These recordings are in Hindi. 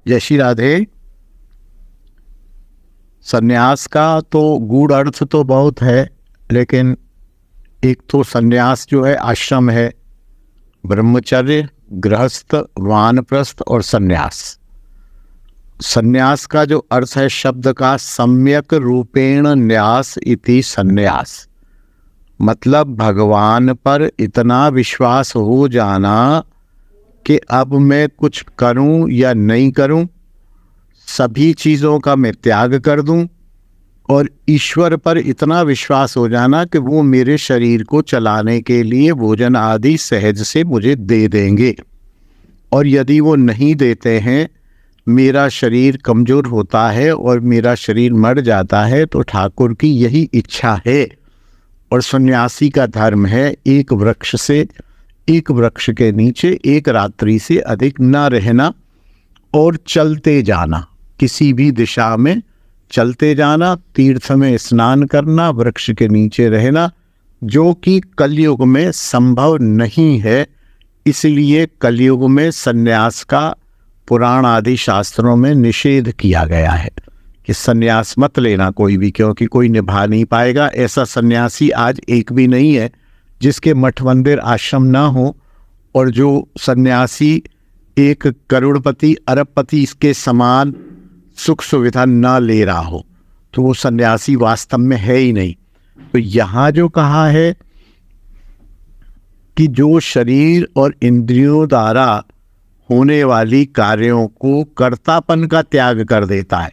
जय श्री राधे। सन्यास का तो गूढ़ अर्थ तो बहुत है, लेकिन एक तो सन्यास जो है आश्रम है, ब्रह्मचर्य, गृहस्थ, वानप्रस्थ और सन्यास। सन्यास का जो अर्थ है शब्द का, सम्यक रूपेण न्यास इति सन्यास, मतलब भगवान पर इतना विश्वास हो जाना कि अब मैं कुछ करूं या नहीं करूं, सभी चीज़ों का मैं त्याग कर दूं, और ईश्वर पर इतना विश्वास हो जाना कि वो मेरे शरीर को चलाने के लिए भोजन आदि सहज से मुझे दे देंगे, और यदि वो नहीं देते हैं, मेरा शरीर कमज़ोर होता है और मेरा शरीर मर जाता है, तो ठाकुर की यही इच्छा है। और सन्यासी का धर्म है एक वृक्ष से, एक वृक्ष के नीचे एक रात्रि से अधिक न रहना और चलते जाना, किसी भी दिशा में चलते जाना, तीर्थ में स्नान करना, वृक्ष के नीचे रहना, जो कि कलयुग में संभव नहीं है। इसलिए कलयुग में सन्यास का पुराण आदि शास्त्रों में निषेध किया गया है कि सन्यास मत लेना कोई भी, क्योंकि कोई निभा नहीं पाएगा। ऐसा सन्यासी आज एक भी नहीं है जिसके मठ मंदिर आश्रम ना हो, और जो सन्यासी एक करोड़पति अरबपति इसके समान सुख सुविधा ना ले रहा हो, तो वो सन्यासी वास्तव में है ही नहीं। तो यहाँ जो कहा है कि जो शरीर और इंद्रियों द्वारा होने वाली कार्यों को कर्तापन का त्याग कर देता है,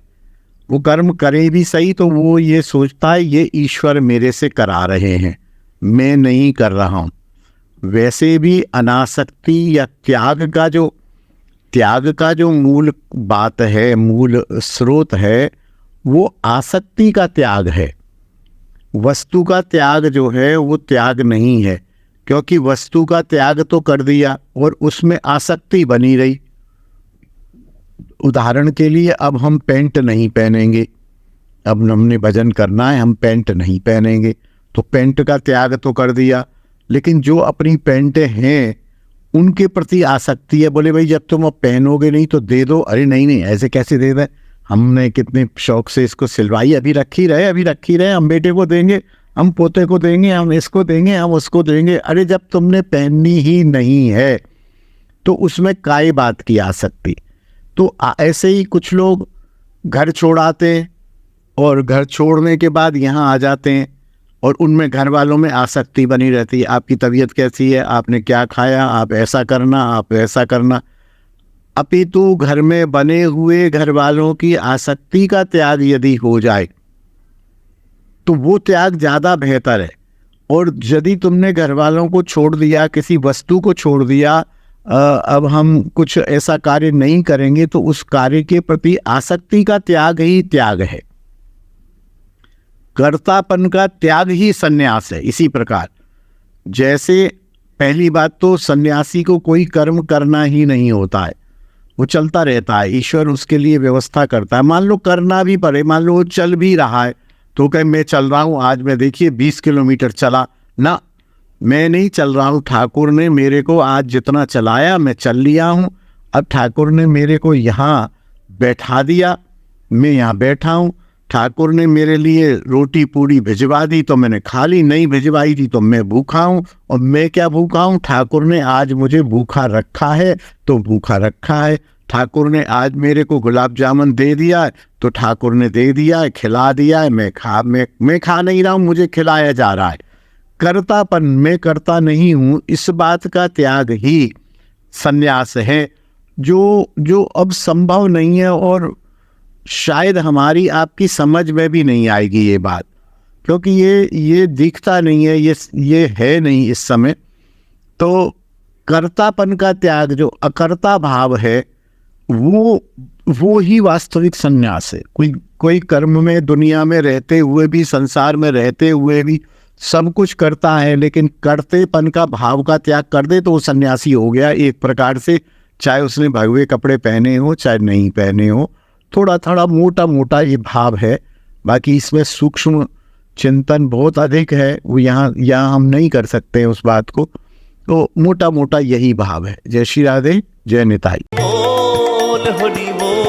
वो कर्म करे भी सही तो वो ये सोचता है ये ईश्वर मेरे से करा रहे हैं, मैं नहीं कर रहा हूँ। वैसे भी अनासक्ति या त्याग का जो मूल बात है, मूल स्रोत है, वो आसक्ति का त्याग है। वस्तु का त्याग जो है वो त्याग नहीं है, क्योंकि वस्तु का त्याग तो कर दिया और उसमें आसक्ति बनी रही। उदाहरण के लिए, अब हम पैंट नहीं पहनेंगे, अब हमने भजन करना है, हम पैंट नहीं पहनेंगे, तो पैंट का त्याग तो कर दिया, लेकिन जो अपनी पैंटें हैं उनके प्रति आसक्ति है। बोले भाई जब तुम अब पहनोगे नहीं तो दे दो। अरे नहीं नहीं, ऐसे कैसे दे दें, हमने कितने शौक से इसको सिलवाई, अभी रखी रहे, हम बेटे को देंगे, हम पोते को देंगे, हम इसको देंगे, हम उसको देंगे। अरे जब तुमने पहननी ही नहीं है तो उसमें काय बात की आसक्ति। तो ऐसे ही कुछ लोग घर छोड़ाते हैं और घर छोड़ने के बाद यहाँ आ जाते हैं और उनमें घर वालों में आसक्ति बनी रहती है। आपकी तबीयत कैसी है, आपने क्या खाया, आप ऐसा करना, आप वैसा करना। अपितु घर में बने हुए घर वालों की आसक्ति का त्याग यदि हो जाए तो वो त्याग ज़्यादा बेहतर है। और यदि तुमने घर वालों को छोड़ दिया, किसी वस्तु को छोड़ दिया, अब हम कुछ ऐसा कार्य नहीं करेंगे, तो उस कार्य के प्रति आसक्ति का त्याग ही त्याग है। कर्तापन का त्याग ही सन्यास है। इसी प्रकार जैसे पहली बात तो सन्यासी को कोई कर्म करना ही नहीं होता है, वो चलता रहता है, ईश्वर उसके लिए व्यवस्था करता है। मान लो करना भी पड़े, मान लो वो चल भी रहा है तो कहे मैं चल रहा हूँ, आज मैं देखिए 20 किलोमीटर चला ना, मैं नहीं चल रहा हूँ, ठाकुर ने मेरे को आज जितना चलाया मैं चल लिया हूँ। अब ठाकुर ने मेरे को यहाँ बैठा दिया, मैं यहाँ बैठा हूँ। ठाकुर ने मेरे लिए रोटी पूड़ी भिजवा दी तो मैंने खा ली, नहीं भिजवाई थी तो मैं भूखा हूँ। और मैं क्या भूखा हूँ, ठाकुर ने आज मुझे भूखा रखा है तो भूखा रखा है। ठाकुर ने आज मेरे को गुलाब जामुन दे दिया है तो ठाकुर ने दे दिया है, खिला दिया है, मैं खा नहीं रहा हूँ, मुझे खिलाया जा रहा है। कर्तापन, मैं करता नहीं हूँ, इस बात का त्याग ही सन्यास है, जो अब संभव नहीं है। और शायद हमारी आपकी समझ में भी नहीं आएगी ये बात, क्योंकि ये दिखता नहीं है, ये है नहीं इस समय। तो कर्तापन का त्याग, जो अकर्ता भाव है, वो ही वास्तविक सन्यास है। कोई कर्म में, दुनिया में रहते हुए भी, संसार में रहते हुए भी सब कुछ करता है, लेकिन करतेपन का भाव का त्याग कर दे तो वो सन्यासी हो गया एक प्रकार से। चाहे उसने भगवे कपड़े पहने हो चाहे नहीं पहने हो, थोड़ा थोड़ा मोटा मोटा ये भाव है। बाकी इसमें सूक्ष्म चिंतन बहुत अधिक है, वो यहाँ हम नहीं कर सकते उस बात को। तो मोटा मोटा यही भाव है। जय श्री राधे, जय निताई। बोल हरि बोल।